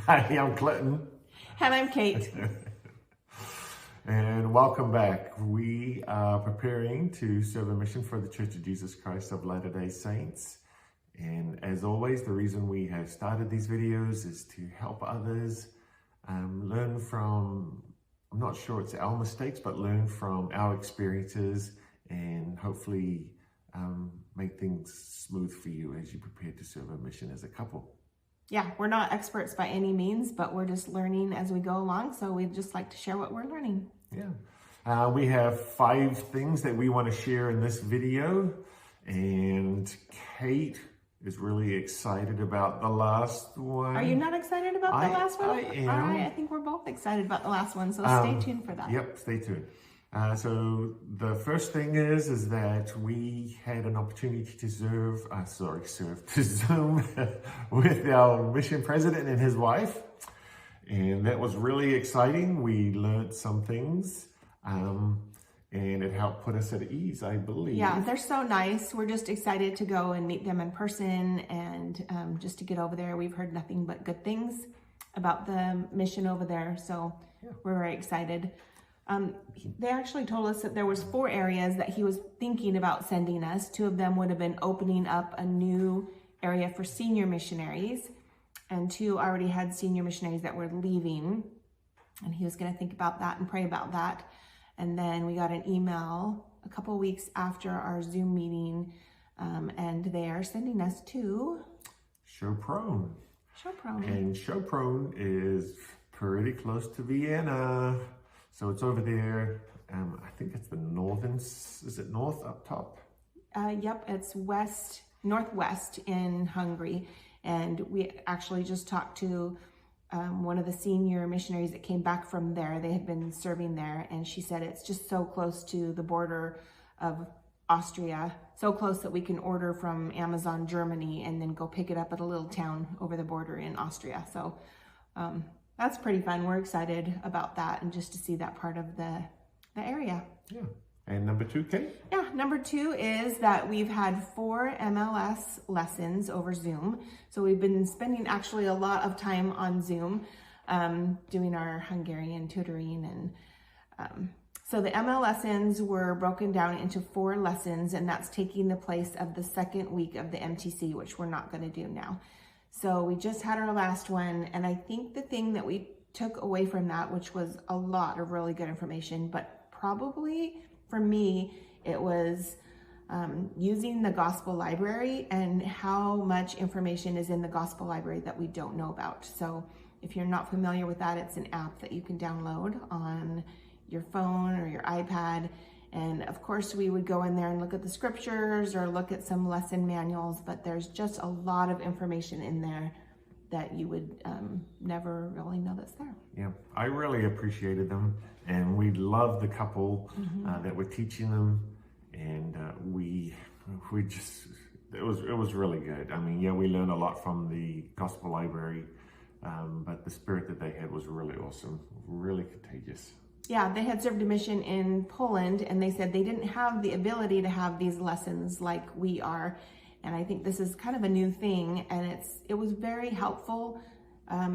Hi, I'm Clinton. And I'm Kate. And welcome back. We are preparing to serve a mission for the Church of Jesus Christ of Latter-day Saints. And as always, the reason we have started these videos is to help others learn from, I'm not sure it's our mistakes, but learn from our experiences and hopefully make things smooth for you as you prepare to serve a mission as a couple. Yeah, we're not experts by any means, but we're just learning as we go along. So we'd just like to share what we're learning. Yeah. We have 5 things that we want to share in this video. And Kate is really excited about the last one. Are you not excited about the last one? I am. All right, I think we're both excited about the last one. So stay tuned for that. Yep, stay tuned. So the first thing is that we had an opportunity to Zoom with our mission president and his wife. And that was really exciting. We learned some things and it helped put us at ease, I believe. Yeah, they're so nice. We're just excited to go and meet them in person and just to get over there. We've heard nothing but good things about the mission over there. So we're very excited. They actually told us that there was 4 areas that he was thinking about sending us. 2 of them would have been opening up a new area for senior missionaries, and 2 already had senior missionaries that were leaving, and he was going to think about that and pray about that. And then we got an email a couple of weeks after our Zoom meeting, and they are sending us to Sopron. And Sopron is pretty close to Vienna. So it's over there, I think it's the northern, is it north up top? Yep, it's northwest in Hungary. And we actually just talked to one of the senior missionaries that came back from there. They had been serving there, and she said it's just so close to the border of Austria, so close that we can order from Amazon Germany and then go pick it up at a little town over the border in Austria. So that's pretty fun. We're excited about that and just to see that part of the area. Yeah. And number 2, Kate? Yeah, number 2 is that we've had 4 MLS lessons over Zoom. So we've been spending actually a lot of time on Zoom doing our Hungarian tutoring. And so the ML lessons were broken down into 4 lessons, and that's taking the place of the second week of the MTC, which we're not going to do now. So we just had our last one, and I think the thing that we took away from that, which was a lot of really good information, but probably for me, it was using the gospel library and how much information is in the gospel library that we don't know about. So if you're not familiar with that, it's an app that you can download on your phone or your iPad. And of course, we would go in there and look at the scriptures or look at some lesson manuals, but there's just a lot of information in there that you would never really know that's there. Yeah, I really appreciated them, and we loved the couple that were teaching them, and we just, it was really good. I mean, yeah, we learned a lot from the gospel library, but the spirit that they had was really awesome, really contagious. Yeah, they had served a mission in Poland, and they said they didn't have the ability to have these lessons like we are. And I think this is kind of a new thing, and it was very helpful.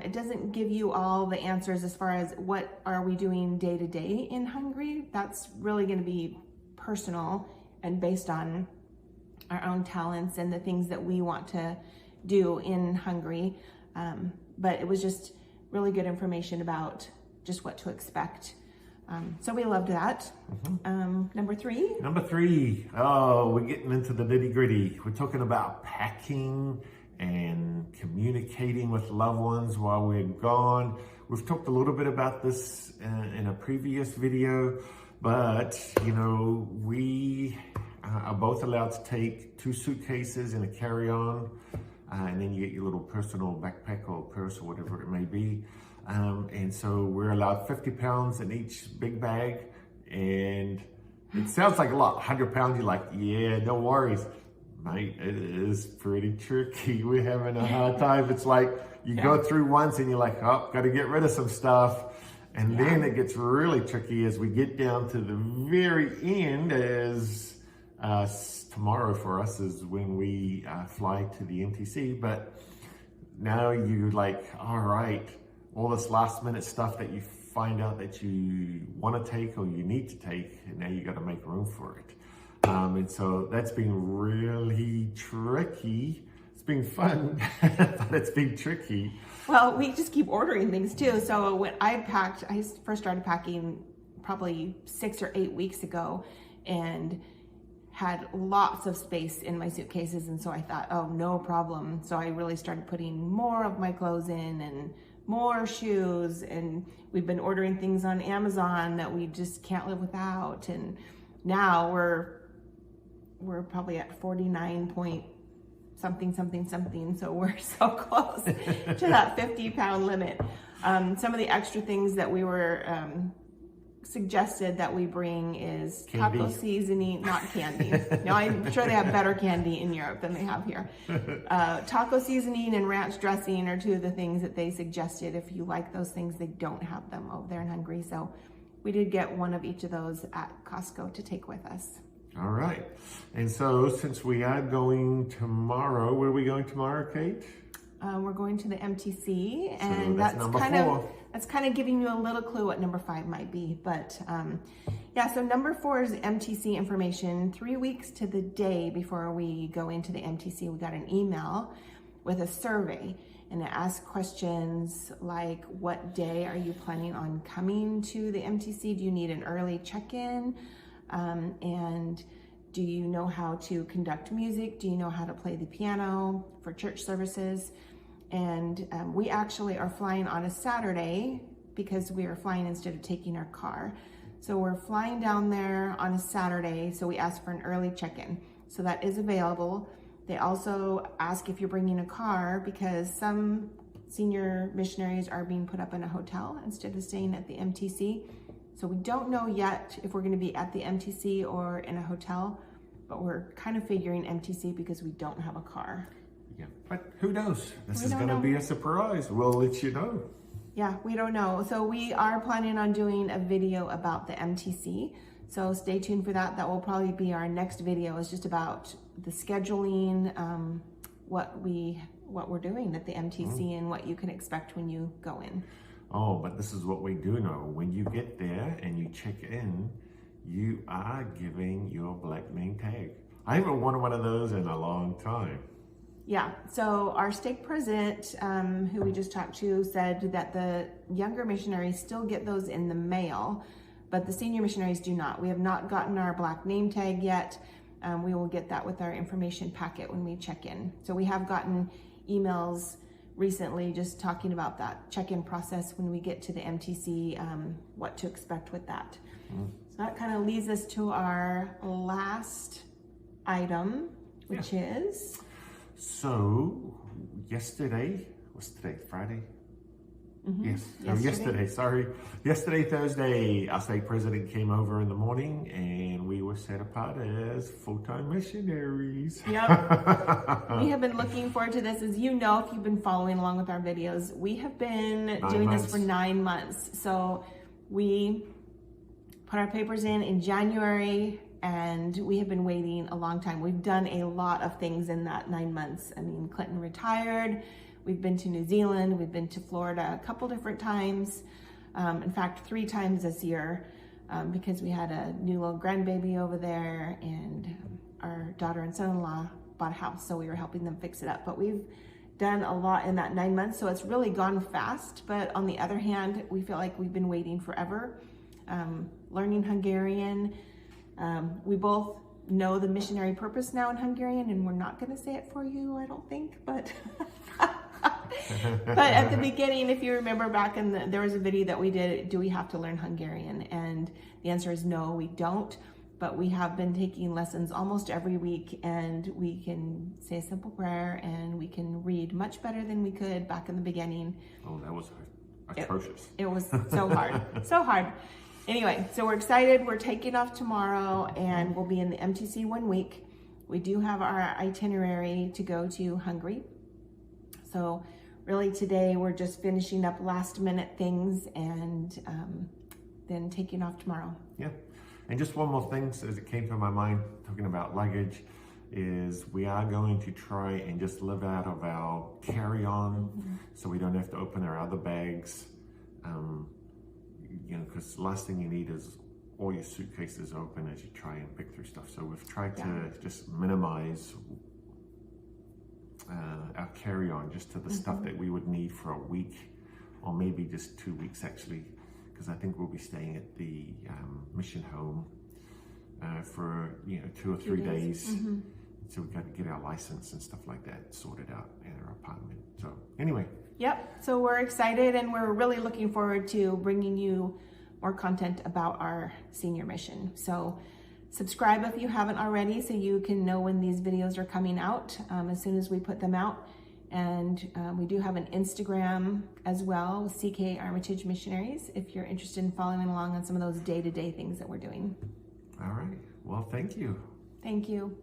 It doesn't give you all the answers as far as what are we doing day to day in Hungary. That's really going to be personal and based on our own talents and the things that we want to do in Hungary. But it was just really good information about just what to expect. So we loved that. Number 3. Number 3. Oh, we're getting into the nitty gritty. We're talking about packing and communicating with loved ones while we're gone. We've talked a little bit about this in a previous video, but you know, we are both allowed to take 2 suitcases and a carry-on, and then you get your little personal backpack or purse or whatever it may be. And so we're allowed 50 pounds in each big bag, and it sounds like a lot. 100 pounds, you're like, yeah, no worries. Mate, it is pretty tricky. We're having a hard time. It's like you go through once and you're like, oh, got to get rid of some stuff. And then it gets really tricky as we get down to the very end, as tomorrow for us is when we fly to the MTC. But now you like, all right, all this last minute stuff that you find out that you want to take or you need to take, and now you got to make room for it. And so that's been really tricky. It's been fun, but it's been tricky. Well, we just keep ordering things too. So when I first started packing probably 6 or 8 weeks ago, and had lots of space in my suitcases. And so I thought, oh, no problem. So I really started putting more of my clothes in and more shoes. And we've been ordering things on Amazon that we just can't live without. And now we're probably at 49 point something. So we're so close to that 50-pound limit. Some of the extra things that we were suggested that we bring is candy. Taco seasoning, not candy. No, I'm sure they have better candy in Europe than they have here. Taco seasoning and ranch dressing are two of the things that they suggested. If you like those things, they don't have them over there in Hungary. So we did get one of each of those at Costco to take with us. All right. And so since we are going tomorrow, where are we going tomorrow, Kate? We're going to the MTC, and So that's number 4. That's kind of giving you a little clue what number 5 might be. But yeah, so number 4 is MTC information. 3 weeks to the day before we go into the MTC, we got an email with a survey, and it asked questions like, what day are you planning on coming to the MTC? Do you need an early check-in? And do you know how to conduct music? Do you know how to play the piano for church services? And we actually are flying on a Saturday because we are flying instead of taking our car. So we're flying down there on a Saturday. So we asked for an early check-in. So that is available. They also ask if you're bringing a car because some senior missionaries are being put up in a hotel instead of staying at the MTC. So we don't know yet if we're going to be at the MTC or in a hotel, but we're kind of figuring MTC because we don't have a car. Yeah, but who knows? This is going to be a surprise. We'll let you know. Yeah, we don't know. So we are planning on doing a video about the MTC. So stay tuned for that. That will probably be our next video. It's just about the scheduling, what we're doing at the MTC and what you can expect when you go in. Oh, but this is what we do know. When you get there and you check in, you are giving your black name tag. I haven't worn one of those in a long time. Yeah, so our stake president, who we just talked to, said that the younger missionaries still get those in the mail, but the senior missionaries do not. We have not gotten our black name tag yet. We will get that with our information packet when we check in. So we have gotten emails recently just talking about that check-in process when we get to the MTC, what to expect with that. So that kind of leads us to our last item, which is... So, yesterday, what's today, Friday? Yes, yesterday, Thursday, our stake president came over in the morning and we were set apart as full-time missionaries. Yep. We have been looking forward to this. As you know, if you've been following along with our videos, we have been doing this for 9 months. So we put our papers in January, and we have been waiting a long time. We've done a lot of things in that 9 months. I mean, Clinton retired. We've been to New Zealand. We've been to Florida a couple different times. In fact, 3 times this year because we had a new little grandbaby over there, and our daughter and son-in-law bought a house, so we were helping them fix it up. But we've done a lot in that 9 months, so it's really gone fast. But on the other hand, we feel like we've been waiting forever, learning Hungarian. We both know the missionary purpose now in Hungarian, and we're not going to say it for you, I don't think, but but at the beginning, if you remember back there was a video that we did, do we have to learn Hungarian? And the answer is no, we don't, but we have been taking lessons almost every week, and we can say a simple prayer, and we can read much better than we could back in the beginning. Oh, that was atrocious. It was so hard, so hard. Anyway, so we're excited. We're taking off tomorrow, and we'll be in the MTC 1 week. We do have our itinerary to go to Hungary. So really today we're just finishing up last minute things, and then taking off tomorrow. Yeah. And just one more thing, as it came to my mind, talking about luggage. is we are going to try and just live out of our carry-on, so we don't have to open our other bags. You know, because the last thing you need is all your suitcases open as you try and pick through stuff. So we've tried to just minimize our carry-on just to the stuff that we would need for a week, or maybe just 2 weeks actually, because I think we'll be staying at the mission home for 2 or 3 days. So we've got to get our license and stuff like that sorted out in our apartment. So anyway. Yep, so we're excited and we're really looking forward to bringing you more content about our senior mission. So subscribe if you haven't already so you can know when these videos are coming out as soon as we put them out. And we do have an Instagram as well, CK Armitage Missionaries, if you're interested in following along on some of those day-to-day things that we're doing. All right, well, thank you. Thank you.